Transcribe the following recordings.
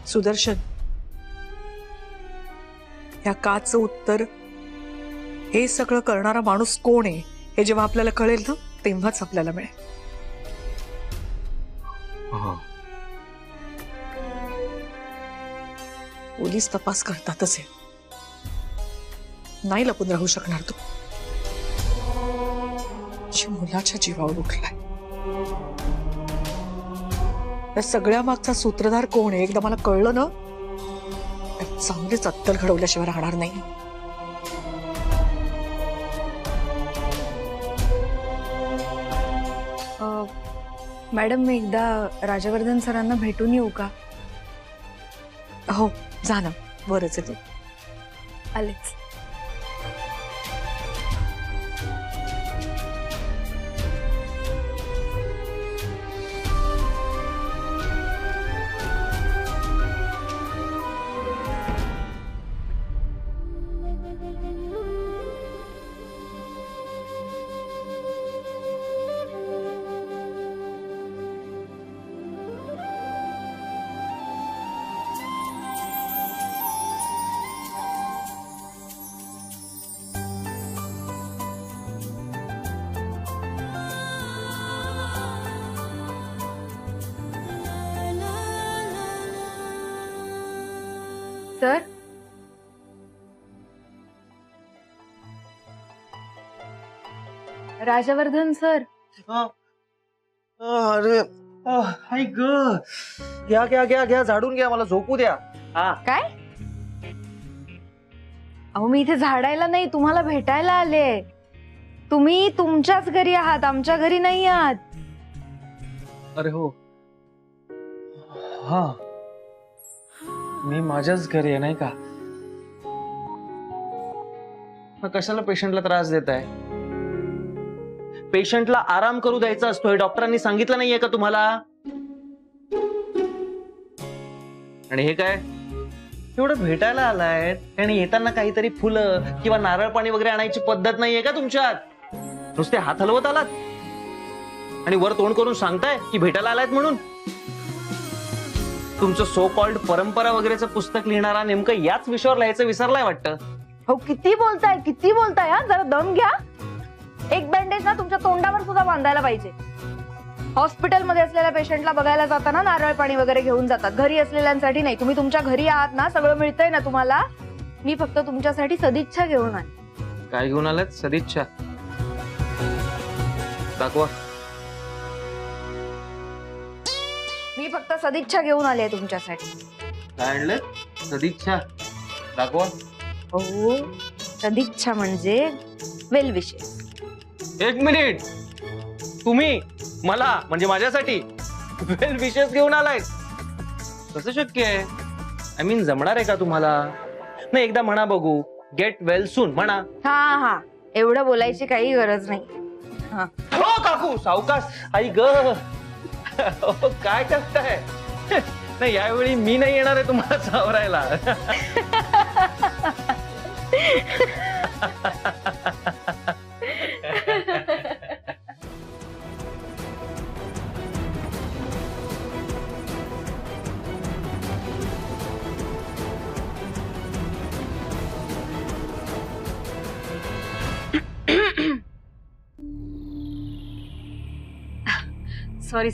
सुदर्शन, या काचं उत्तर हे सगळं करणारा माणूस कोण आहे हे जेव्हा आपल्याला कळेल ना तेव्हाच आपल्याला मिळेल. पोलीस तपास करतातच आहे, नाही लपून राहू शकणार तू. मुलाच्या जीवावर उठलाय. या सगळ्या मागचा सूत्रधार कोण आहे एकदा मला कळलं ना, चांगलीच अत्तर घडवल्याशिवाय राहणार नाही. मॅडम, मी एकदा राजवर्धन सरांना भेटून येऊ का? हो जा ना, बरंच आहे तू. आलेच. Sir, Rajvardhan sir. अरे हाय ग, घ्या घ्या घ्या घ्या, झाडून घ्या, मला झोपू द्या. काय? अहो, मी इथे झाडायला नाही, तुम्हाला भेटायला आले. तुम्ही तुमच्याच घरी आहात, आमच्या घरी नाही आहात. अरे हो, हा, मी माझ्याच घरी आहे नाही का. कशाला पेशंटला त्रास देत आहे? पेशंटला आराम करू द्यायचा असतो हे डॉक्टरांनी सांगितलं नाहीये का तुम्हाला? आणि हे काय एवढं भेटायला आलाय आणि येताना काहीतरी फुलं किंवा नारळ पाणी वगैरे आणायची पद्धत नाहीये का तुमच्यात? नुसते हात हलवत आलात आणि वर तोंड करून सांगताय की भेटायला आलायत म्हणून. तुमचं सो कॉल्ड परंपरा वगैरेचं पुस्तक लिहिणारा नेमकं याच विषयावर लिहायचं विसरलाय वाटतं. हो, किती बोलताय हा, जरा दम घ्या. एक बँडेज ना तुमच्या तोंडावर सुद्धा बांधायला पाहिजे. हॉस्पिटलमध्ये असलेल्या पेशंटला बघायला जाताना नारळ पाणी वगैरे घेऊन जातात, घरी असलेल्यांसाठी नाही. तुम्ही तुमच्या घरी आहात ना, सगळं मिळतंय ना तुम्हाला. मी फक्त तुमच्यासाठी सदिच्छा घेऊन आले. काय घेऊन आलात? सदिच्छा दाखवा. मी फक्त सदिच्छा घेऊन आले तुमच्यासाठी. काय आणलं? सदिच्छा दाखवा. हो, सदिच्छा म्हणजे वेल विशेस. एक मिनिट, तुम्ही मला म्हणजे माझ्यासाठी वेल विशेस घेऊन आलाय? कसं शक्य आहे? आय मीन, जमणार आहे का तुम्हाला? नाही, एकदा म्हणा बघू, गेट वेल सून म्हणा. हा, एवढं बोलायची काही गरज नाही. हो काकू, सावकाश. आई ग, काय करताय? नाही, यावेळी मी नाही येणार आहे तुम्हाला सावरायला.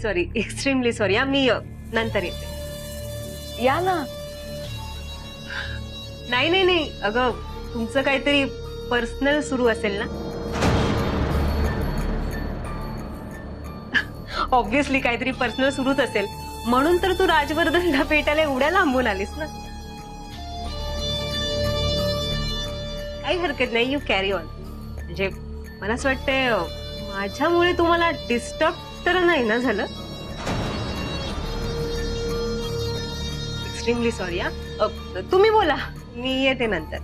Sorry, extremely sorry. मी नंतर येते. या ना. नाही, अगं तुमचं काहीतरी पर्सनल सुरू असेल ना? ऑब्विसली काहीतरी पर्सनल सुरूच असेल, म्हणून तर तू राजवर्धनला भेटायला एवढ्या लांबून आलीस ना. काही हरकत नाही, यू कॅरी ऑन. म्हणजे मला असं वाटतंय माझ्यामुळे तुम्हाला डिस्टर्ब तर नाही ना झालं? Extremely sorry. तुम्ही बोला, मी येते नंतर.